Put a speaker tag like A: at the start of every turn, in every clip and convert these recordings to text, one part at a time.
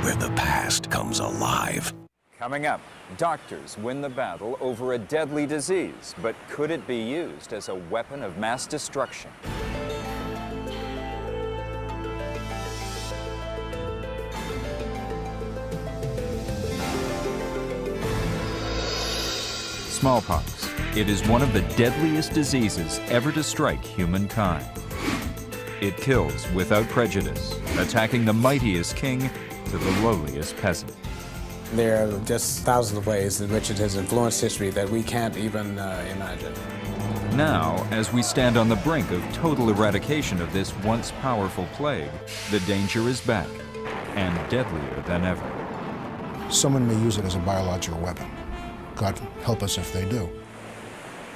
A: where the past comes alive.
B: Coming up, doctors win the battle over a deadly disease, but could it be used as a weapon of mass destruction? Smallpox. It is one of the deadliest diseases ever to strike humankind. It kills without prejudice, attacking the mightiest king to the lowliest peasant.
C: There are just thousands of ways in which it has influenced history that we can't even imagine.
B: Now, as we stand on the brink of total eradication of this once powerful plague, the danger is back, and deadlier than ever.
D: Someone may use it as a biological weapon. God help us if they do.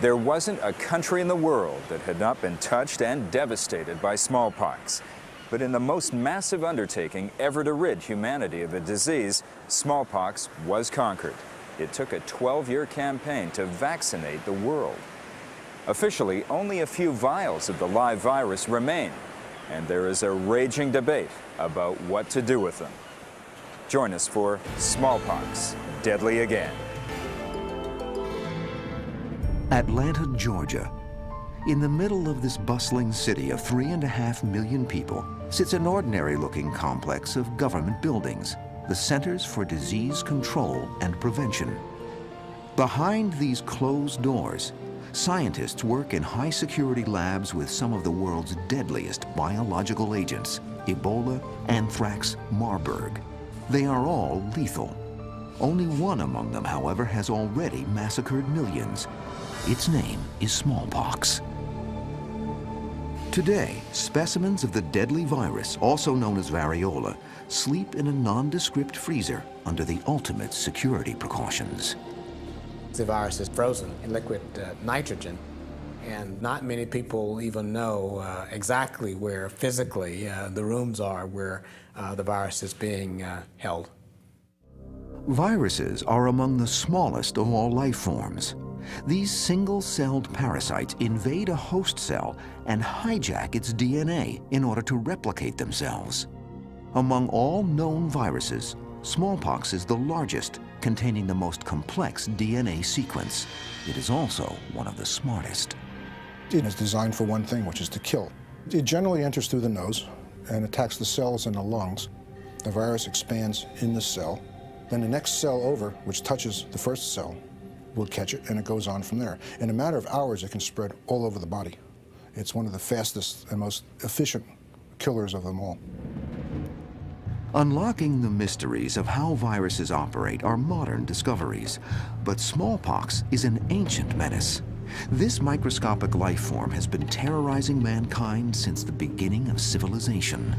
B: There wasn't a country in the world that had not been touched and devastated by smallpox. But in the most massive undertaking ever to rid humanity of a disease, smallpox was conquered. It took a 12-year campaign to vaccinate the world. Officially, only a few vials of the live virus remain, and there is a raging debate about what to do with them. Join us for Smallpox, Deadly Again.
E: Atlanta, Georgia. In the middle of this bustling city of 3.5 million people sits an ordinary-looking complex of government buildings, the Centers for Disease Control and Prevention. Behind these closed doors, scientists work in high-security labs with some of the world's deadliest biological agents, Ebola, anthrax, Marburg. They are all lethal. Only one among them, however, has already massacred millions. Its name is smallpox. Today, specimens of the deadly virus, also known as variola, sleep in a nondescript freezer under the ultimate security precautions.
C: The virus is frozen in liquid nitrogen, and not many people even know exactly where physically the rooms are where the virus is being held.
E: Viruses are among the smallest of all life forms. These single-celled parasites invade a host cell and hijack its DNA in order to replicate themselves. Among all known viruses, smallpox is the largest, containing the most complex DNA sequence. It is also one of the smartest.
D: It is designed for one thing, which is to kill. It generally enters through the nose and attacks the cells in the lungs. The virus expands in the cell. Then the next cell over, which touches the first cell, will catch it, and it goes on from there. In a matter of hours, it can spread all over the body. It's one of the fastest and most efficient killers of them all.
E: Unlocking the mysteries of how viruses operate are modern discoveries, but smallpox is an ancient menace. This microscopic life form has been terrorizing mankind since the beginning of civilization.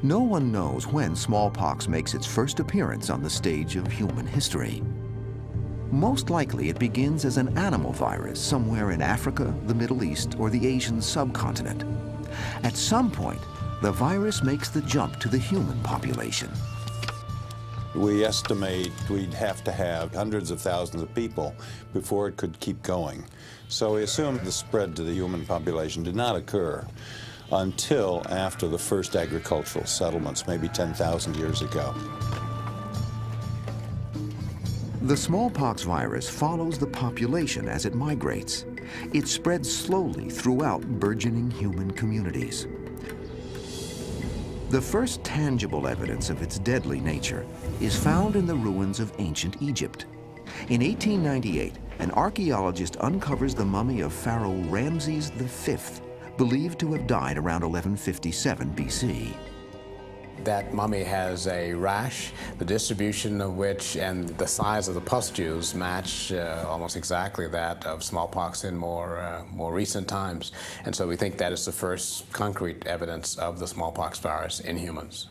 E: No one knows when smallpox makes its first appearance on the stage of human history. Most likely it begins as an animal virus somewhere in Africa, the Middle East, or the Asian subcontinent. At some point, the virus makes the jump to the human population.
F: We estimate we'd have to have hundreds of thousands of people before it could keep going. So we assume the spread to the human population did not occur until after the first agricultural settlements, maybe 10,000 years ago.
E: The smallpox virus follows the population as it migrates. It spreads slowly throughout burgeoning human communities. The first tangible evidence of its deadly nature is found in the ruins of ancient Egypt. In 1898, an archaeologist uncovers the mummy of Pharaoh Ramses V, believed to have died around 1157 BC.
C: That mummy has a rash, the distribution of which and the size of the pustules match almost exactly that of smallpox in more recent times. And so we think that is the first concrete evidence of the smallpox virus in humans.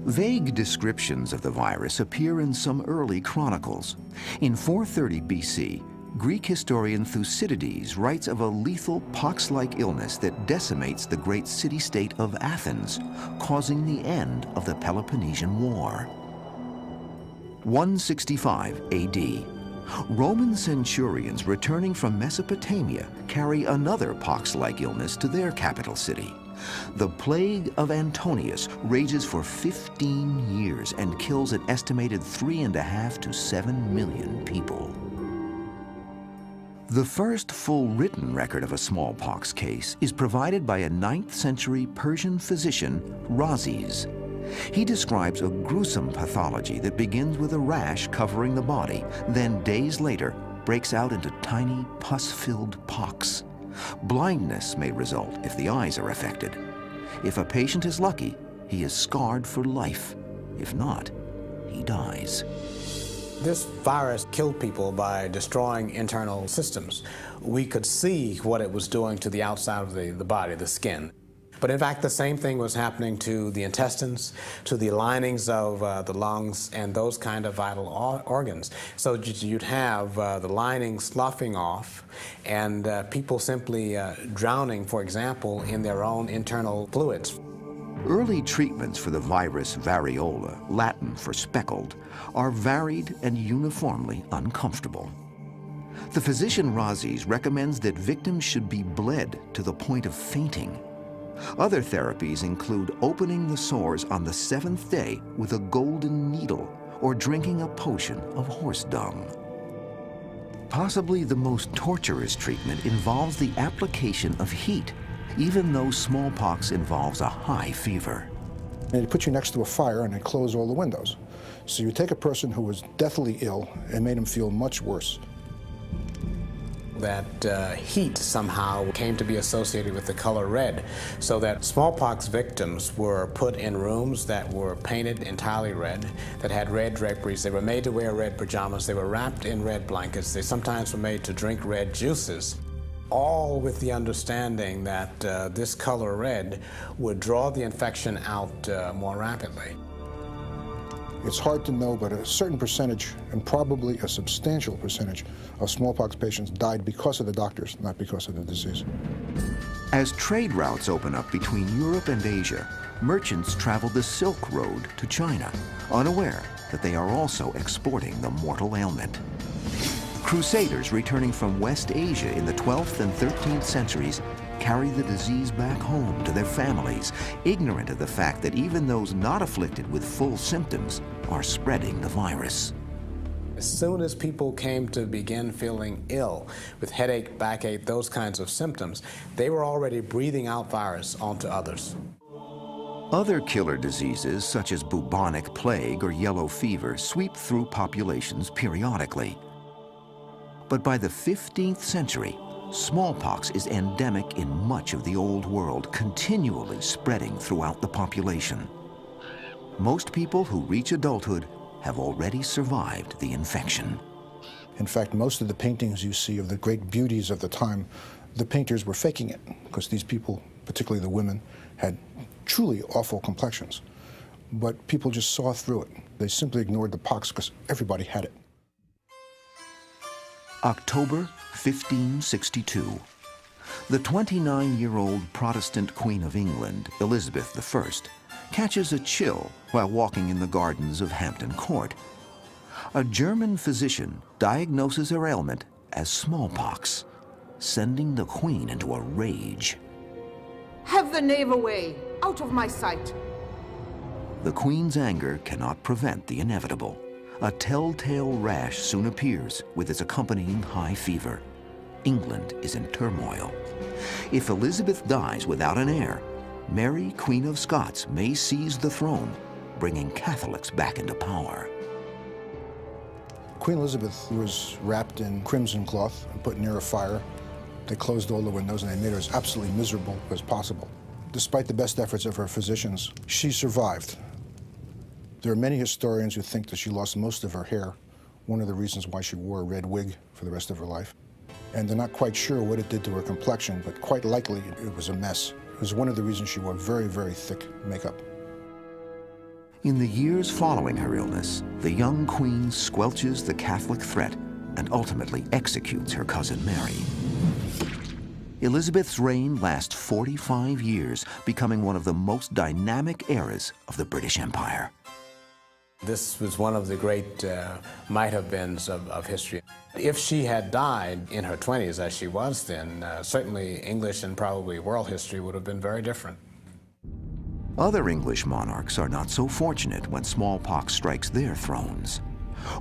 E: Vague descriptions of the virus appear in some early chronicles. In 430 BC, Greek historian Thucydides writes of a lethal pox-like illness that decimates the great city-state of Athens, causing the end of the Peloponnesian War. 165 AD. Roman centurions returning from Mesopotamia carry another pox-like illness to their capital city. The plague of Antonius rages for 15 years and kills an estimated 3.5 to 7 million people. The first full written record of a smallpox case is provided by a 9th century Persian physician, Rhazes. He describes a gruesome pathology that begins with a rash covering the body, then days later breaks out into tiny pus-filled pox. Blindness may result if the eyes are affected. If a patient is lucky, he is scarred for life. If not, he dies.
C: This virus killed people by destroying internal systems. We could see what it was doing to the outside of the body, the skin. But in fact, the same thing was happening to the intestines, to the linings of the lungs, and those kind of vital organs. So you'd have the lining sloughing off, and people simply drowning, for example, in their own internal fluids.
E: Early treatments for the virus variola, Latin for speckled, are varied and uniformly uncomfortable. The physician Rhazes recommends that victims should be bled to the point of fainting. Other therapies include opening the sores on the 7th day with a golden needle or drinking a potion of horse dung. Possibly the most torturous treatment involves the application of heat, even though smallpox involves a high fever.
D: They put you next to a fire and they close all the windows. So you take a person who was deathly ill and made him feel much worse.
C: That heat somehow came to be associated with the color red, so that smallpox victims were put in rooms that were painted entirely red, that had red draperies. They were made to wear red pajamas. They were wrapped in red blankets. They sometimes were made to drink red juices, all with the understanding that this color red would draw the infection out more rapidly.
D: It's hard to know, but a certain percentage, and probably a substantial percentage, of smallpox patients died because of the doctors, not because of the disease.
E: As trade routes open up between Europe and Asia, merchants travel the Silk Road to China, unaware that they are also exporting the mortal ailment. Crusaders returning from West Asia in the 12th and 13th centuries carry the disease back home to their families, ignorant of the fact that even those not afflicted with full symptoms are spreading the virus.
C: As soon as people came to begin feeling ill with headache, backache, those kinds of symptoms, they were already breathing out virus onto others.
E: Other killer diseases, such as bubonic plague or yellow fever, sweep through populations periodically. But by the 15th century, smallpox is endemic in much of the Old World, continually spreading throughout the population. Most people who reach adulthood have already survived the infection.
D: In fact, most of the paintings you see of the great beauties of the time, the painters were faking it, because these people, particularly the women, had truly awful complexions. But people just saw through it. They simply ignored the pox because everybody had it.
E: October 1562. The 29-year-old Protestant Queen of England, Elizabeth I, catches a chill while walking in the gardens of Hampton Court. A German physician diagnoses her ailment as smallpox, sending the Queen into a rage.
G: Have the knave away, out of my sight.
E: The Queen's anger cannot prevent the inevitable. A telltale rash soon appears with its accompanying high fever. England is in turmoil. If Elizabeth dies without an heir, Mary, Queen of Scots, may seize the throne, bringing Catholics back into power.
D: Queen Elizabeth was wrapped in crimson cloth and put near a fire. They closed all the windows and they made her as absolutely miserable as possible. Despite the best efforts of her physicians, she survived. There are many historians who think that she lost most of her hair, one of the reasons why she wore a red wig for the rest of her life. And they're not quite sure what it did to her complexion, but quite likely it was a mess. It was one of the reasons she wore very, very thick makeup.
E: In the years following her illness, the young queen squelches the Catholic threat and ultimately executes her cousin Mary. Elizabeth's reign lasts 45 years, becoming one of the most dynamic eras of the British Empire.
C: This was one of the great might-have-beens of history. If she had died in her 20s, as she was then, certainly English and probably world history would have been very different.
E: Other English monarchs are not so fortunate when smallpox strikes their thrones.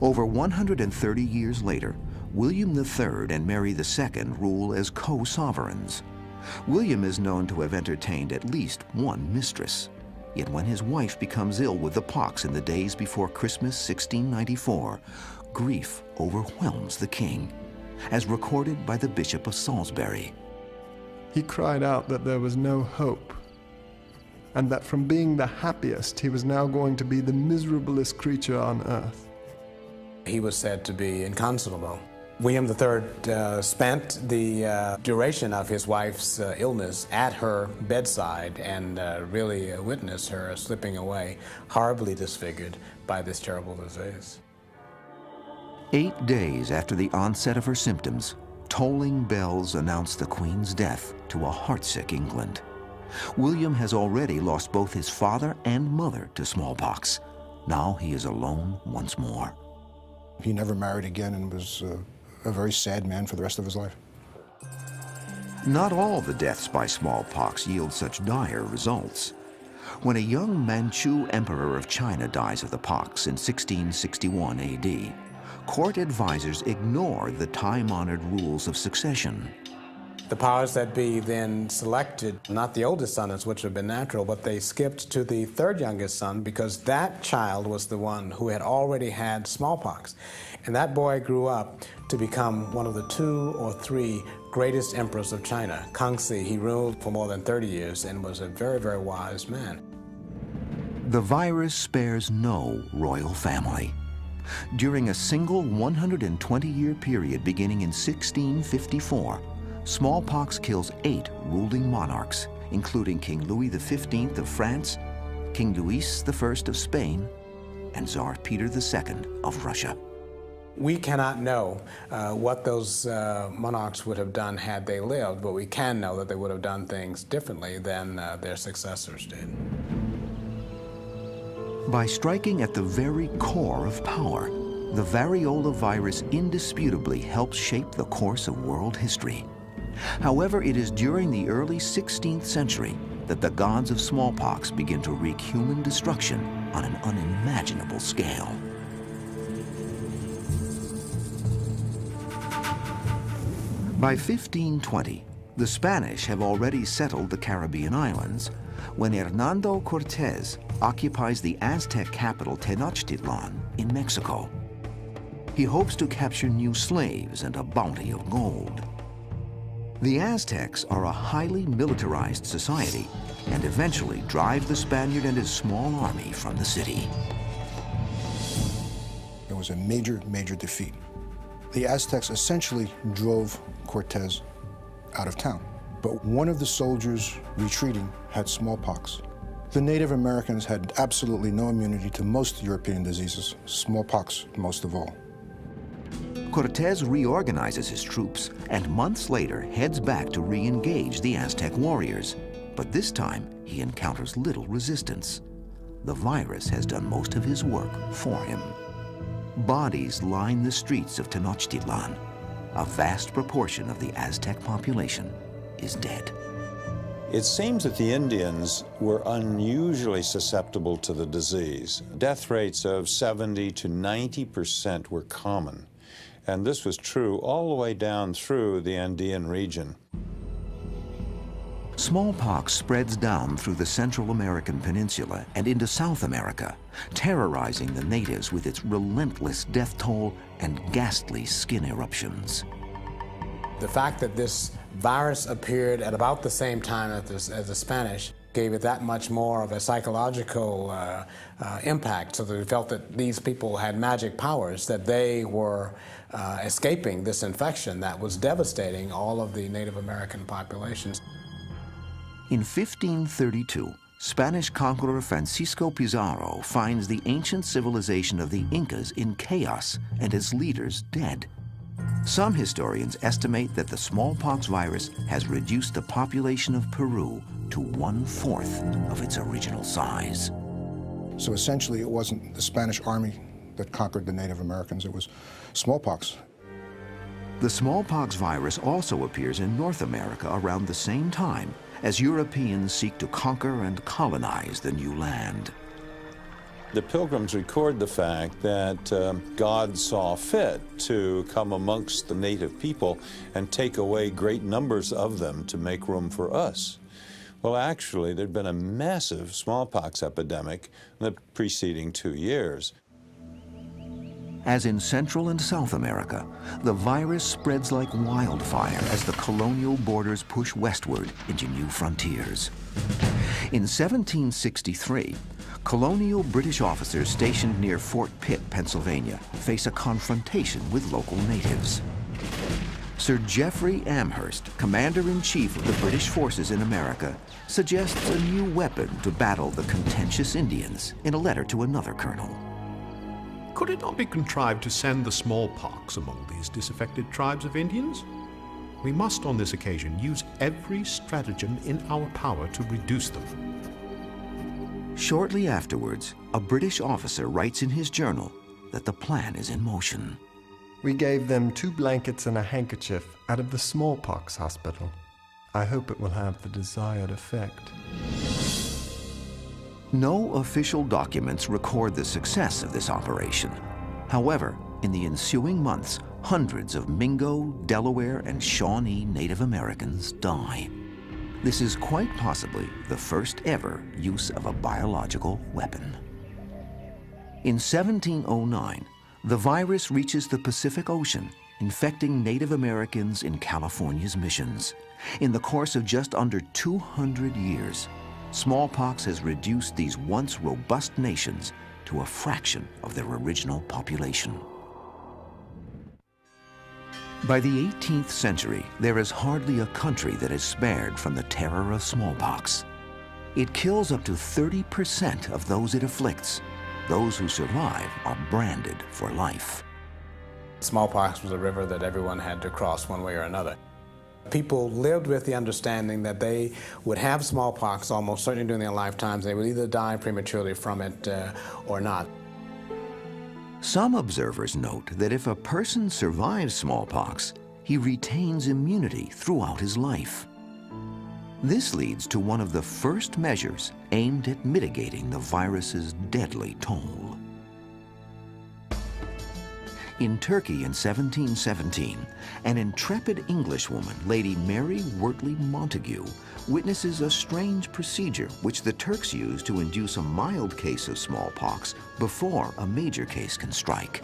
E: Over 130 years later, William III and Mary II rule as co-sovereigns. William is known to have entertained at least one mistress. Yet when his wife becomes ill with the pox in the days before Christmas 1694, grief overwhelms the king, as recorded by the Bishop of Salisbury.
H: He cried out that there was no hope, and that from being the happiest, he was now going to be the miserablest creature on earth.
C: He was said to be inconsolable. William III spent the duration of his wife's illness at her bedside and really witnessed her slipping away, horribly disfigured by this terrible disease.
E: 8 days after the onset of her symptoms, tolling bells announced the Queen's death to a heartsick England. William has already lost both his father and mother to smallpox. Now he is alone once more.
D: He never married again and was a very sad man for the rest of his life.
E: Not all the deaths by smallpox yield such dire results. When a young Manchu emperor of China dies of the pox in 1661 AD, court advisors ignore the time-honored rules of succession.
C: The powers that be then selected not the oldest son, as which would have been natural, but they skipped to the third youngest son because that child was the one who had already had smallpox. And that boy grew up to become one of the 2 or 3 greatest emperors of China. Kangxi, he ruled for more than 30 years and was a very, very wise man.
E: The virus spares no royal family. During a single 120-year period beginning in 1654, smallpox kills 8 ruling monarchs, including King Louis XV of France, King Louis I of Spain, and Tsar Peter II of Russia.
C: We cannot know what those monarchs would have done had they lived, but we can know that they would have done things differently than their successors did.
E: By striking at the very core of power, the variola virus indisputably helps shape the course of world history. However, it is during the early 16th century that the gods of smallpox begin to wreak human destruction on an unimaginable scale. By 1520, the Spanish have already settled the Caribbean islands when Hernando Cortés occupies the Aztec capital Tenochtitlan in Mexico. He hopes to capture new slaves and a bounty of gold. The Aztecs are a highly militarized society and eventually drive the Spaniard and his small army from the city.
D: It was a major, major defeat. The Aztecs essentially drove Cortés out of town. But one of the soldiers retreating had smallpox. The Native Americans had absolutely no immunity to most European diseases, smallpox most of all.
E: Cortés reorganizes his troops and months later heads back to re-engage the Aztec warriors. But this time, he encounters little resistance. The virus has done most of his work for him. Bodies line the streets of Tenochtitlan. A vast proportion of the Aztec population is dead.
F: It seems that the Indians were unusually susceptible to the disease. Death rates of 70 to 90% were common. And this was true all the way down through the Andean region.
E: Smallpox spreads down through the Central American peninsula and into South America, terrorizing the natives with its relentless death toll and ghastly skin eruptions.
C: The fact that this virus appeared at about the same time as the Spanish gave it that much more of a psychological impact, so that we felt that these people had magic powers, that they were escaping this infection that was devastating all of the Native American populations.
E: In 1532, Spanish conqueror Francisco Pizarro finds the ancient civilization of the Incas in chaos and its leaders dead. Some historians estimate that the smallpox virus has reduced the population of Peru to 1/4 of its original size.
D: So essentially, it wasn't the Spanish army that conquered the Native Americans, it was smallpox.
E: The smallpox virus also appears in North America around the same time as Europeans seek to conquer and colonize the new land.
F: The Pilgrims record the fact that God saw fit to come amongst the native people and take away great numbers of them to make room for us. Well, actually, there'd been a massive smallpox epidemic in the preceding 2 years.
E: As in Central and South America, the virus spreads like wildfire as the colonial borders push westward into new frontiers. In 1763, colonial British officers stationed near Fort Pitt, Pennsylvania, face a confrontation with local natives. Sir Geoffrey Amherst, Commander-in-Chief of the British forces in America, suggests a new weapon to battle the contentious Indians in a letter to another colonel.
I: Could it not be contrived to send the smallpox among these disaffected tribes of Indians? We must on this occasion use every stratagem in our power to reduce them.
E: Shortly afterwards, a British officer writes in his journal that the plan is in motion.
H: We gave them 2 blankets and a handkerchief out of the smallpox hospital. I hope it will have the desired effect.
E: No official documents record the success of this operation. However, in the ensuing months, hundreds of Mingo, Delaware, and Shawnee Native Americans die. This is quite possibly the first ever use of a biological weapon. In 1709, the virus reaches the Pacific Ocean, infecting Native Americans in California's missions. In the course of just under 200 years, smallpox has reduced these once robust nations to a fraction of their original population. By the 18th century, there is hardly a country that is spared from the terror of smallpox. It kills up to 30% of those it afflicts. Those who survive are branded for life.
C: Smallpox was a river that everyone had to cross one way or another. People lived with the understanding that they would have smallpox almost certainly during their lifetimes. They would either die prematurely from it or not.
E: Some observers note that if a person survives smallpox, he retains immunity throughout his life. This leads to one of the first measures aimed at mitigating the virus's deadly toll. In Turkey in 1717, an intrepid Englishwoman, Lady Mary Wortley Montagu, witnesses a strange procedure which the Turks use to induce a mild case of smallpox before a major case can strike.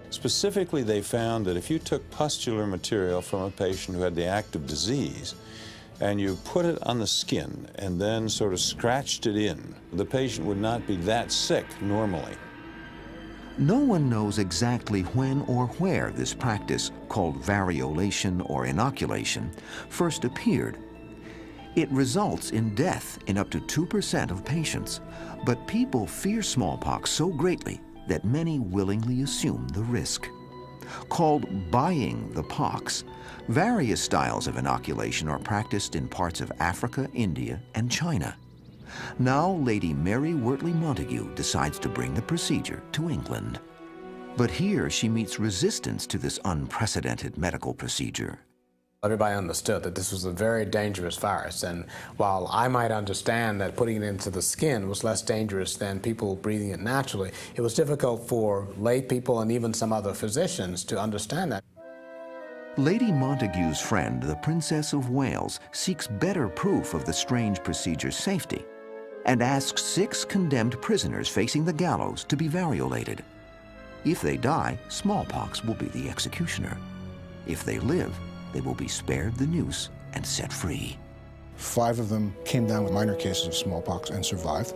F: Specifically, they found that if you took pustular material from a patient who had the active disease and you put it on the skin and then sort of scratched it in, the patient would not be that sick normally.
E: No one knows exactly when or where this practice, called variolation or inoculation, first appeared. It results in death in up to 2% of patients, but people fear smallpox so greatly that many willingly assume the risk. Called buying the pox, various styles of inoculation are practiced in parts of Africa, India, and China. Now, Lady Mary Wortley Montagu decides to bring the procedure to England. But here she meets resistance to this unprecedented medical procedure.
C: Everybody understood that this was a very dangerous virus, and while I might understand that putting it into the skin was less dangerous than people breathing it naturally, it was difficult for lay people and even some other physicians to understand that.
E: Lady Montagu's friend, the Princess of Wales, seeks better proof of the strange procedure's safety and asks 6 condemned prisoners facing the gallows to be variolated. If they die, smallpox will be the executioner. If they live, they will be spared the noose and set free.
D: 5 of them came down with minor cases of smallpox and survived.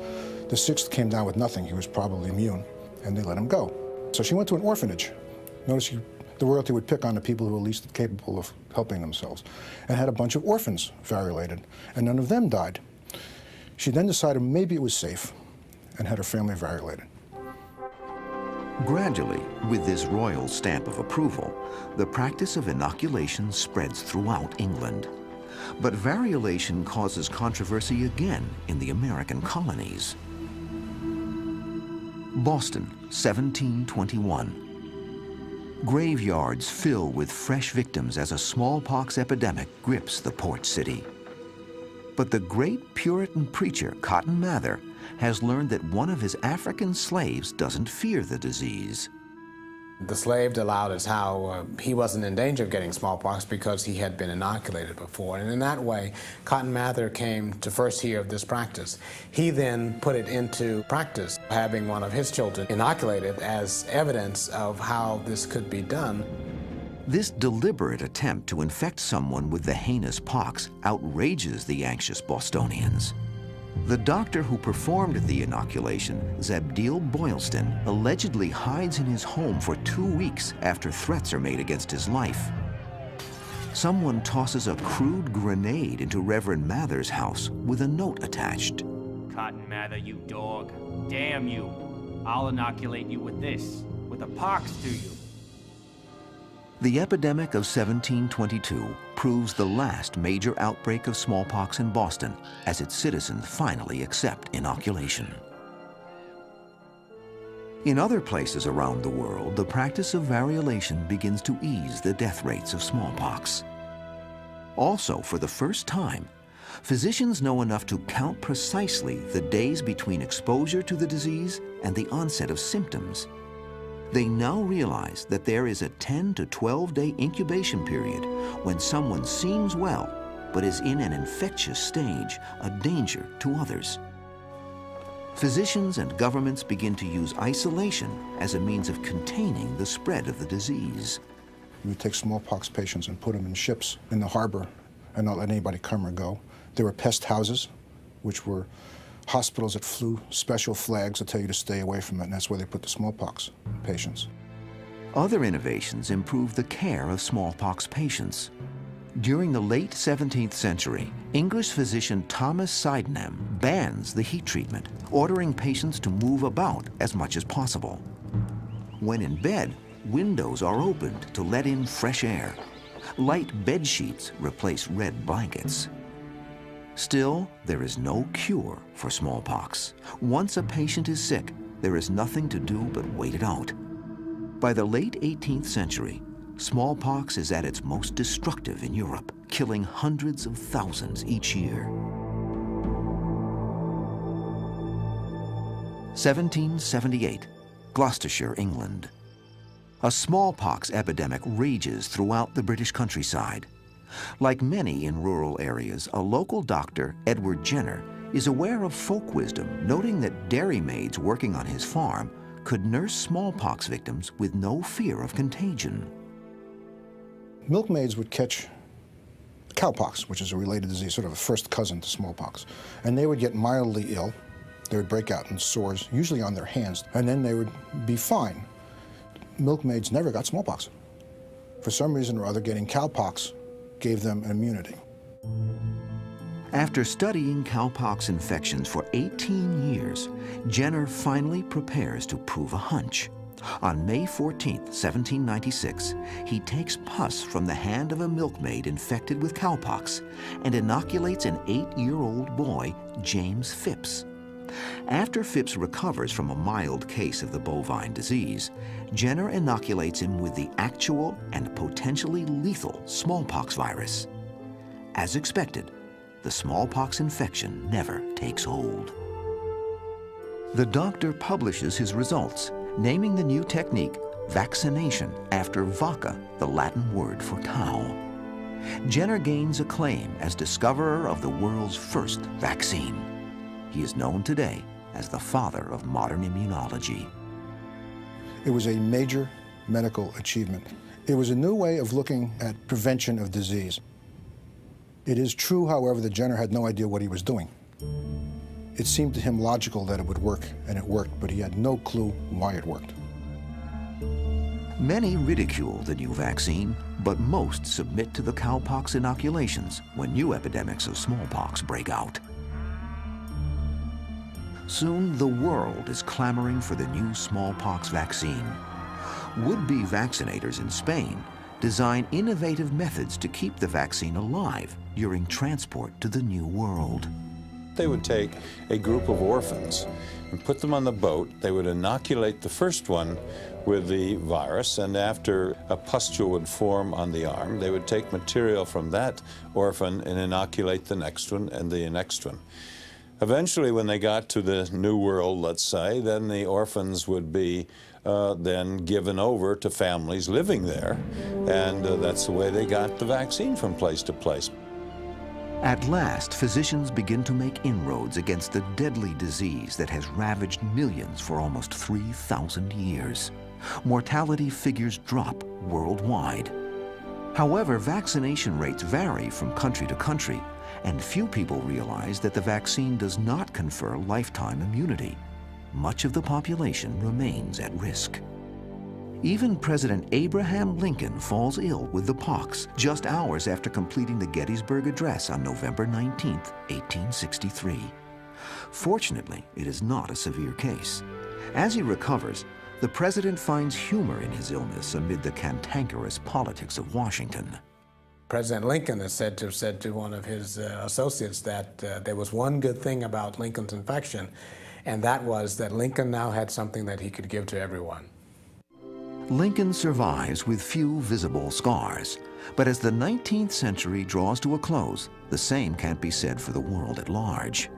D: The 6th came down with nothing. He was probably immune, and they let him go. So she went to an orphanage. Notice the royalty would pick on the people who were least capable of helping themselves, and had a bunch of orphans variolated, and none of them died. She then decided maybe it was safe and had her family variolated.
E: Gradually, with this royal stamp of approval, the practice of inoculation spreads throughout England. But variolation causes controversy again in the American colonies. Boston, 1721. Graveyards fill with fresh victims as a smallpox epidemic grips the port city. But the great Puritan preacher, Cotton Mather, has learned that one of his African slaves doesn't fear the disease.
C: The slave allowed us how he wasn't in danger of getting smallpox because he had been inoculated before. And in that way, Cotton Mather came to first hear of this practice. He then put it into practice, having one of his children inoculated as evidence of how this could be done.
E: This deliberate attempt to infect someone with the heinous pox outrages the anxious Bostonians. The doctor who performed the inoculation, Zabdiel Boylston, allegedly hides in his home for 2 weeks after threats are made against his life. Someone tosses a crude grenade into Reverend Mather's house with a note attached.
J: Cotton Mather, you dog. Damn you. I'll inoculate you with this, with a pox to you.
E: The epidemic of 1722 proves the last major outbreak of smallpox in Boston, as its citizens finally accept inoculation. In other places around the world, the practice of variolation begins to ease the death rates of smallpox. Also, for the first time, physicians know enough to count precisely the days between exposure to the disease and the onset of symptoms. They now realize that there is a 10 to 12-day incubation period when someone seems well, but is in an infectious stage, a danger to others. Physicians and governments begin to use isolation as a means of containing the spread of the disease.
D: We would take smallpox patients and put them in ships in the harbor and not let anybody come or go. There were pest houses, which were hospitals that flew special flags to tell you to stay away from it, and that's where they put the smallpox patients.
E: Other innovations improved the care of smallpox patients. During the late 17th century, English physician Thomas Sydenham bans the heat treatment, ordering patients to move about as much as possible. When in bed, windows are opened to let in fresh air. Light bed sheets replace red blankets. Still, there is no cure for smallpox. Once a patient is sick, there is nothing to do but wait it out. By the late 18th century, smallpox is at its most destructive in Europe, killing hundreds of thousands each year. 1778, Gloucestershire, England. A smallpox epidemic rages throughout the British countryside. Like many in rural areas, a local doctor, Edward Jenner, is aware of folk wisdom, noting that dairymaids working on his farm could nurse smallpox victims with no fear of contagion.
D: Milkmaids would catch cowpox, which is a related disease, sort of a first cousin to smallpox, and they would get mildly ill. They would break out in sores, usually on their hands, and then they would be fine. Milkmaids never got smallpox. For some reason or other, getting cowpox gave them immunity.
E: After studying cowpox infections for 18 years, Jenner finally prepares to prove a hunch. On May 14, 1796, he takes pus from the hand of a milkmaid infected with cowpox and inoculates an 8-year-old boy, James Phipps. After Phipps recovers from a mild case of the bovine disease, Jenner inoculates him with the actual and potentially lethal smallpox virus. As expected, the smallpox infection never takes hold. The doctor publishes his results, naming the new technique vaccination after vacca, the Latin word for cow. Jenner gains acclaim as discoverer of the world's first vaccine. He is known today as the father of modern immunology.
D: It was a major medical achievement. It was a new way of looking at prevention of disease. It is true, however, that Jenner had no idea what he was doing. It seemed to him logical that it would work, and it worked, but he had no clue why it worked.
E: Many ridicule the new vaccine, but most submit to the cowpox inoculations when new epidemics of smallpox break out. Soon, the world is clamoring for the new smallpox vaccine. Would-be vaccinators in Spain design innovative methods to keep the vaccine alive during transport to the new world.
F: They would take a group of orphans and put them on the boat. They would inoculate the first one with the virus, and after a pustule would form on the arm, they would take material from that orphan and inoculate the next one and the next one. Eventually, when they got to the New World, let's say, then the orphans would be then given over to families living there, and that's the way they got the vaccine from place to place.
E: At last, physicians begin to make inroads against the deadly disease that has ravaged millions for almost 3,000 years. Mortality figures drop worldwide. However, vaccination rates vary from country to country, and few people realize that the vaccine does not confer lifetime immunity. Much of the population remains at risk. Even President Abraham Lincoln falls ill with the pox just hours after completing the Gettysburg Address on November 19, 1863. Fortunately, it is not a severe case. As he recovers, the president finds humor in his illness amid the cantankerous politics of Washington.
C: President Lincoln has said to one of his associates that there was one good thing about Lincoln's infection, and that was that Lincoln now had something that he could give to everyone.
E: Lincoln survives with few visible scars, but as the 19th century draws to a close, the same can't be said for the world at large.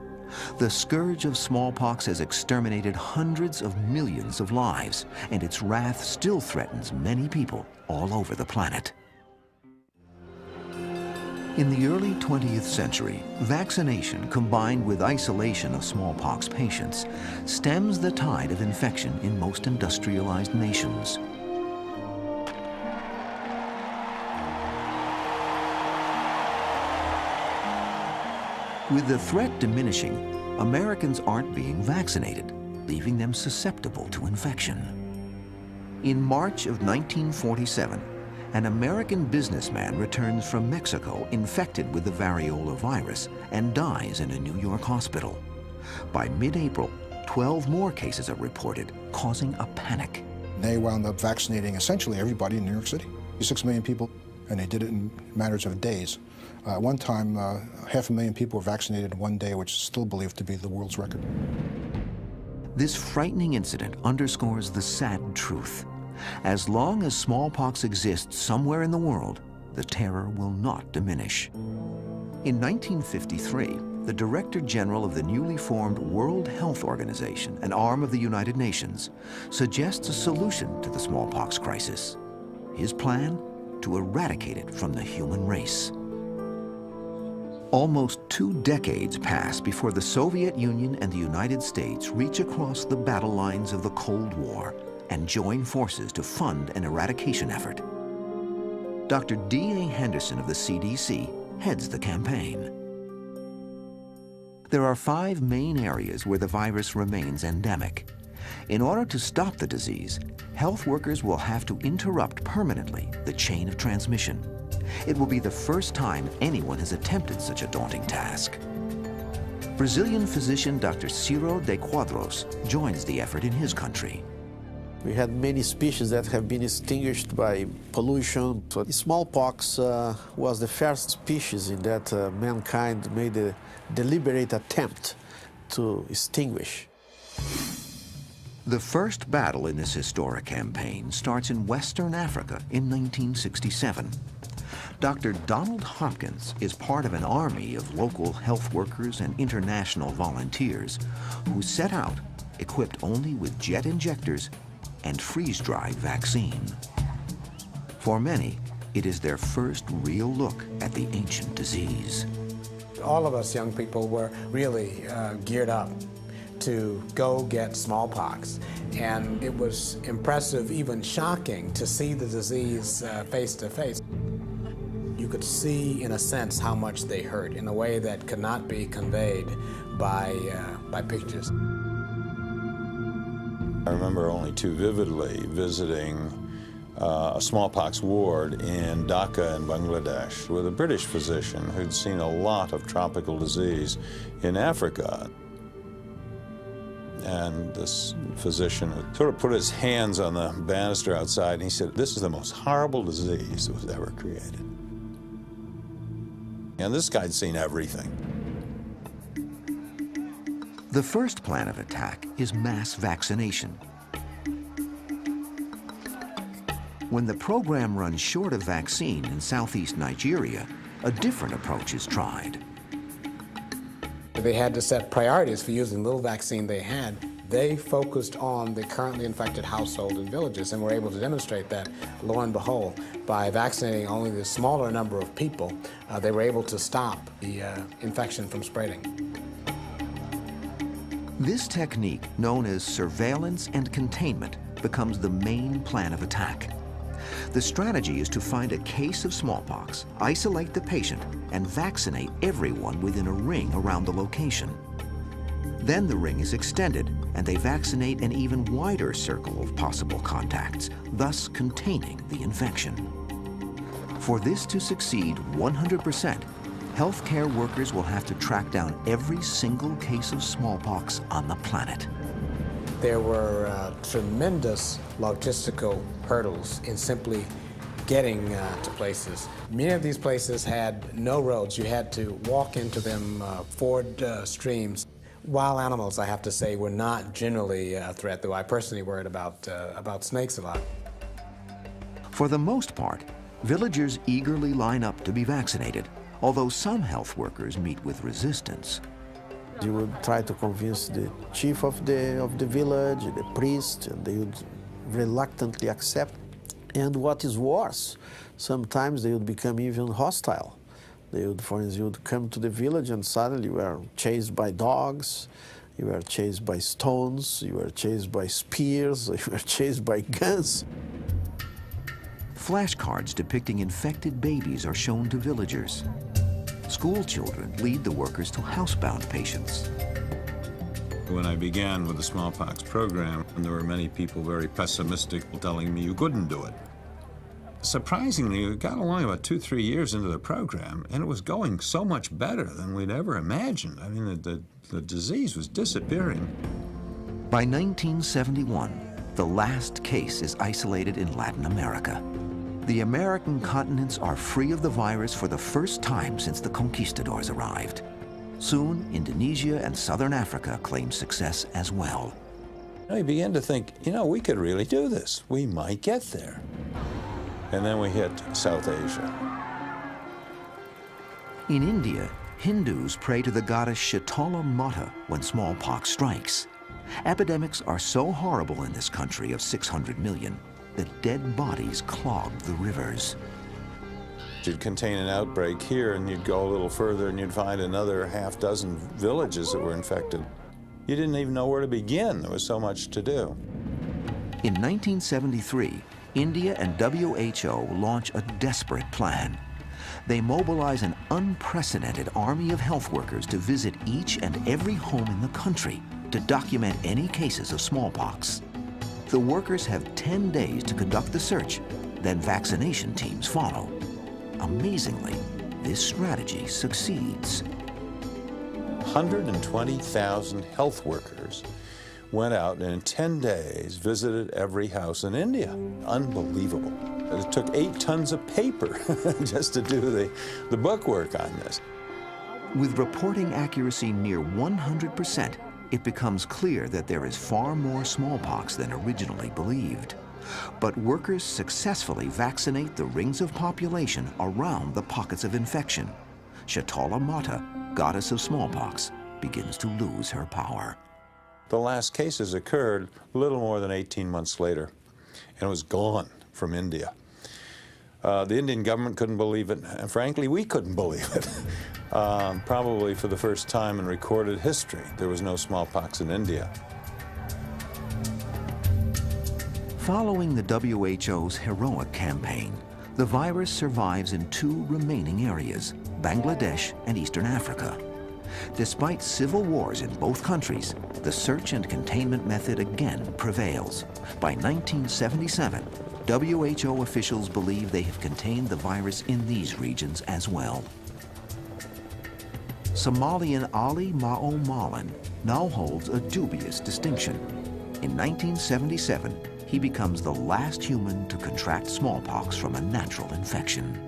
E: The scourge of smallpox has exterminated hundreds of millions of lives, and its wrath still threatens many people all over the planet. In the early 20th century, vaccination combined with isolation of smallpox patients stems the tide of infection in most industrialized nations. With the threat diminishing, Americans aren't being vaccinated, leaving them susceptible to infection. In March of 1947, an American businessman returns from Mexico infected with the variola virus and dies in a New York hospital. By mid-April, 12 more cases are reported, causing a panic.
D: They wound up vaccinating essentially everybody in New York City, 6 million people, and they did it in matters of days. At one time, 500,000 people were vaccinated in one day, which is still believed to be the world's record.
E: This frightening incident underscores the sad truth. As long as smallpox exists somewhere in the world, the terror will not diminish. In 1953, the Director General of the newly formed World Health Organization, an arm of the United Nations, suggests a solution to the smallpox crisis. His plan? To eradicate it from the human race. Almost 2 decades pass before the Soviet Union and the United States reach across the battle lines of the Cold War and join forces to fund an eradication effort. Dr. D.A. Henderson of the CDC heads the campaign. There are 5 main areas where the virus remains endemic. In order to stop the disease, health workers will have to interrupt permanently the chain of transmission. It will be the first time anyone has attempted such a daunting task. Brazilian physician Dr. Ciro de Quadros joins the effort in his country.
K: We had many species that have been extinguished by pollution. So smallpox was the first species in that mankind made a deliberate attempt to extinguish.
E: The first battle in this historic campaign starts in Western Africa in 1967. Dr. Donald Hopkins is part of an army of local health workers and international volunteers who set out, equipped only with jet injectors and freeze-dried vaccine. For many, it is their first real look at the ancient disease.
C: All of us young people were really geared up to go get smallpox. And it was impressive, even shocking, to see the disease face to face. You could see, in a sense, how much they hurt in a way that could not be conveyed by pictures.
F: I remember only too vividly visiting a smallpox ward in Dhaka in Bangladesh with a British physician who'd seen a lot of tropical disease in Africa. And this physician sort of put his hands on the banister outside and he said, "This is the most horrible disease that was ever created." And this guy'd seen everything.
E: The first plan of attack is mass vaccination. When the program runs short of vaccine in southeast Nigeria, a different approach is tried.
C: They had to set priorities for using the little vaccine they had. They focused on the currently infected household and villages and were able to demonstrate that, lo and behold, by vaccinating only the smaller number of people, they were able to stop the infection from spreading.
E: This technique, known as surveillance and containment, becomes the main plan of attack. The strategy is to find a case of smallpox, isolate the patient, and vaccinate everyone within a ring around the location. Then the ring is extended, and they vaccinate an even wider circle of possible contacts, thus containing the infection. For this to succeed 100%, healthcare workers will have to track down every single case of smallpox on the planet.
C: There were tremendous logistical hurdles in simply getting to places. Many of these places had no roads. You had to walk into them, ford streams. Wild animals, I have to say, were not generally a threat, though I personally worried about snakes a lot.
E: For the most part, villagers eagerly line up to be vaccinated, although some health workers meet with resistance.
K: You would try to convince the chief of the village, the priest, and they would reluctantly accept. And what is worse, sometimes they would become even hostile. They would, for instance, you would come to the village and suddenly you were chased by dogs, you were chased by stones, you were chased by spears, you were chased by guns.
E: Flashcards depicting infected babies are shown to villagers. School children lead the workers to housebound patients.
F: When I began with the smallpox program, there were many people very pessimistic telling me you couldn't do it. Surprisingly, we got along about 2-3 years into the program, and it was going so much better than we'd ever imagined. I mean, the disease was disappearing.
E: By 1971, the last case is isolated in Latin America. The American continents are free of the virus for the first time since the conquistadors arrived. Soon, Indonesia and southern Africa claim success as well.
F: I began to think, you know, we could really do this. We might get there. And then we hit South Asia.
E: In India, Hindus pray to the goddess Shitala Mata when smallpox strikes. Epidemics are so horrible in this country of 600 million that dead bodies clog the rivers.
F: You'd contain an outbreak here, and you'd go a little further, and you'd find another half-dozen villages that were infected. You didn't even know where to begin. There was so much to do.
E: In 1973, India and WHO launch a desperate plan. They mobilize an unprecedented army of health workers to visit each and every home in the country to document any cases of smallpox. The workers have 10 days to conduct the search, then vaccination teams follow. Amazingly, this strategy succeeds.
F: 120,000 health workers went out and in 10 days visited every house in India. Unbelievable. It took 8 tons of paper just to do the bookwork on this.
E: With reporting accuracy near 100%, it becomes clear that there is far more smallpox than originally believed. But workers successfully vaccinate the rings of population around the pockets of infection. Shitala Mata, goddess of smallpox, begins to lose her power.
F: The last cases occurred a little more than 18 months later, and it was gone from India. The Indian government couldn't believe it, and frankly, we couldn't believe it. Probably for the first time in recorded history, there was no smallpox in India.
E: Following the WHO's heroic campaign, the virus survives in 2 remaining areas, Bangladesh and Eastern Africa. Despite civil wars in both countries, the search and containment method again prevails. By 1977, WHO officials believe they have contained the virus in these regions as well. Somalian Ali Mao Malin now holds a dubious distinction. In 1977, he becomes the last human to contract smallpox from a natural infection.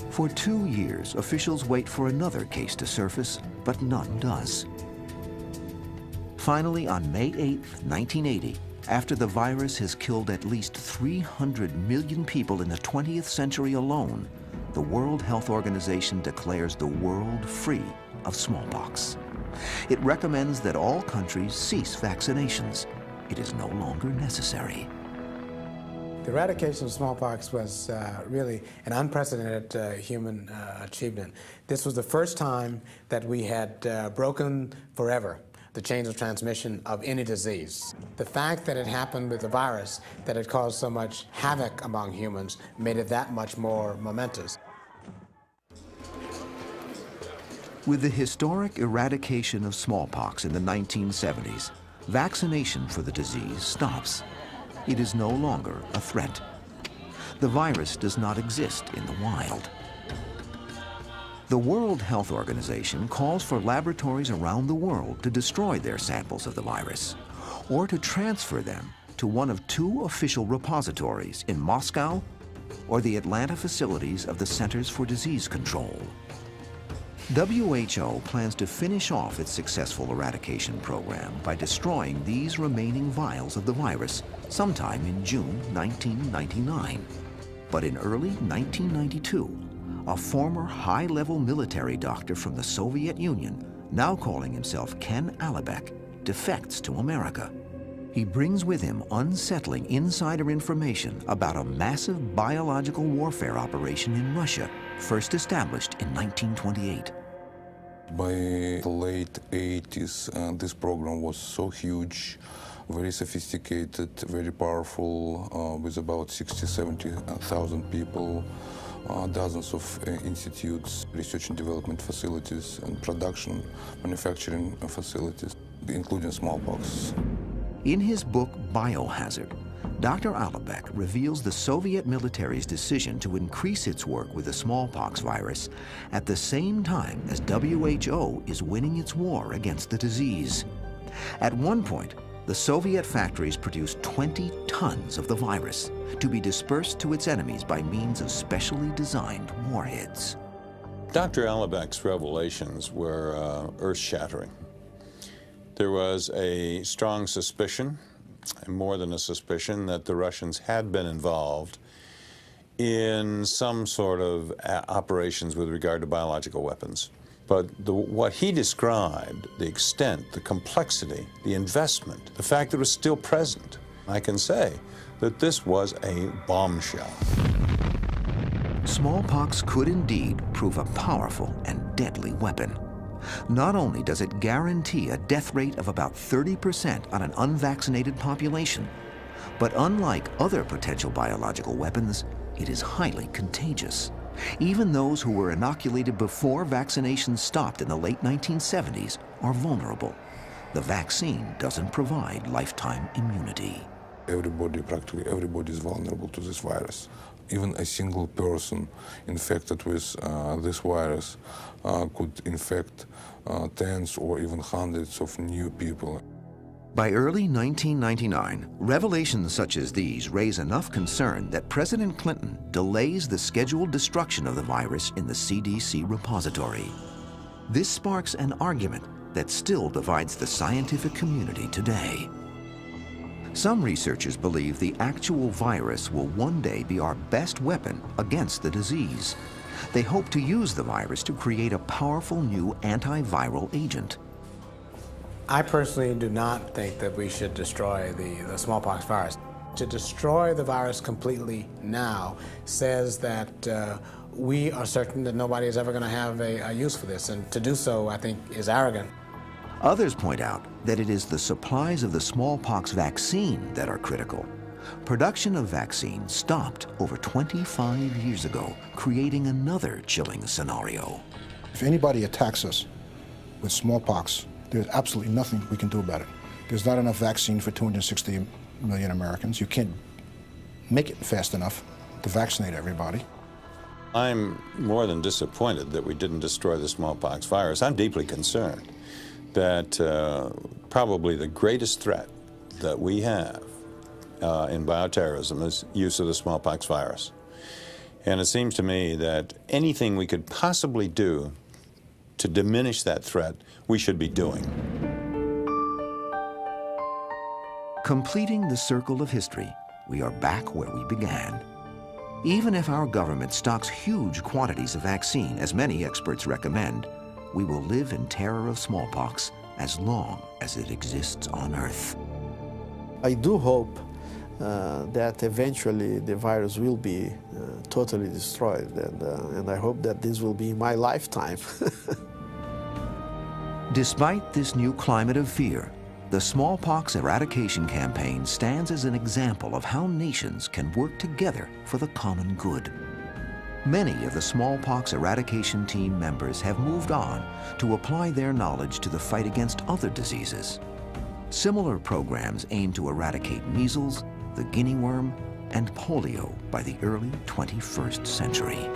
E: For 2 years, officials wait for another case to surface, but none does. Finally, on May 8, 1980, after the virus has killed at least 300 million people in the 20th century alone, the World Health Organization declares the world free of smallpox. It recommends that all countries cease vaccinations. It is no longer necessary.
C: The eradication of smallpox was really an unprecedented human achievement. This was the first time that we had broken forever the chains of transmission of any disease. The fact that it happened with the virus, that it caused so much havoc among humans, made it that much more momentous.
E: With the historic eradication of smallpox in the 1970s, vaccination for the disease stops. It is no longer a threat. The virus does not exist in the wild. The World Health Organization calls for laboratories around the world to destroy their samples of the virus, or to transfer them to one of two official repositories in Moscow or the Atlanta facilities of the Centers for Disease Control. WHO plans to finish off its successful eradication program by destroying these remaining vials of the virus sometime in June 1999. But in early 1992, a former high-level military doctor from the Soviet Union, now calling himself Ken Alibek, defects to America. He brings with him unsettling insider information about a massive biological warfare operation in Russia, first established in 1928.
L: By the late 80s, this program was so huge, very sophisticated, very powerful, with about 70,000 people, dozens of institutes, research and development facilities, and production, manufacturing facilities, including smallpox.
E: In his book, Biohazard, Dr. Alibek reveals the Soviet military's decision to increase its work with the smallpox virus at the same time as WHO is winning its war against the disease. At one point, the Soviet factories produced 20 tons of the virus to be dispersed to its enemies by means of specially designed warheads.
F: Dr. Alibek's revelations were earth-shattering. There was a strong suspicion, and more than a suspicion, that the Russians had been involved in some sort of operations with regard to biological weapons. But what he described, the extent, the complexity, the investment, the fact that it was still present, I can say that this was a bombshell.
E: Smallpox could indeed prove a powerful and deadly weapon. Not only does it guarantee a death rate of about 30% on an unvaccinated population, but unlike other potential biological weapons, it is highly contagious. Even those who were inoculated before vaccinations stopped in the late 1970s are vulnerable. The vaccine doesn't provide lifetime immunity.
L: Practically everybody is vulnerable to this virus. Even a single person infected with this virus could infect tens or even hundreds of new people.
E: By early 1999, revelations such as these raise enough concern that President Clinton delays the scheduled destruction of the virus in the CDC repository. This sparks an argument that still divides the scientific community today. Some researchers believe the actual virus will one day be our best weapon against the disease. They hope to use the virus to create a powerful new antiviral agent.
C: I personally do not think that we should destroy the smallpox virus. To destroy the virus completely now says that we are certain that nobody is ever going to have a use for this, and to do so, I think, is arrogant.
E: Others point out that it is the supplies of the smallpox vaccine that are critical. Production of vaccine stopped over 25 years ago, creating another chilling scenario.
D: If anybody attacks us with smallpox, there's absolutely nothing we can do about it. There's not enough vaccine for 260 million Americans. You can't make it fast enough to vaccinate everybody.
F: I'm more than disappointed that we didn't destroy the smallpox virus. I'm deeply concerned that probably the greatest threat that we have in bioterrorism is use of the smallpox virus. And it seems to me that anything we could possibly do to diminish that threat, we should be doing.
E: Completing the circle of history, we are back where we began. Even if our government stocks huge quantities of vaccine, as many experts recommend, we will live in terror of smallpox as long as it exists on Earth.
K: I do hope that eventually the virus will be totally destroyed, and I hope that this will be in my lifetime.
E: Despite this new climate of fear, the smallpox eradication campaign stands as an example of how nations can work together for the common good. Many of the smallpox eradication team members have moved on to apply their knowledge to the fight against other diseases. Similar programs aim to eradicate measles, the guinea worm, and polio by the early 21st century.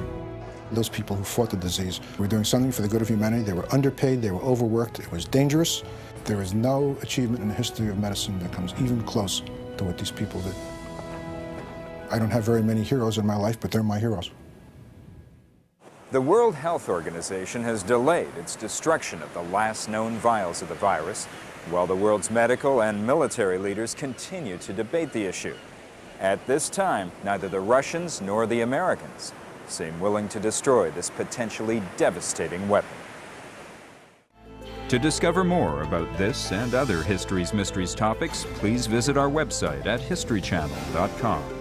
D: Those people who fought the disease were doing something for the good of humanity. They were underpaid, they were overworked, it was dangerous. There is no achievement in the history of medicine that comes even close to what these people did. I don't have very many heroes in my life, but they're my heroes.
B: The World Health Organization has delayed its destruction of the last known vials of the virus, while the world's medical and military leaders continue to debate the issue. At this time, neither the Russians nor the Americans seem willing to destroy this potentially devastating weapon. To discover more about this and other History's Mysteries topics, please visit our website at historychannel.com.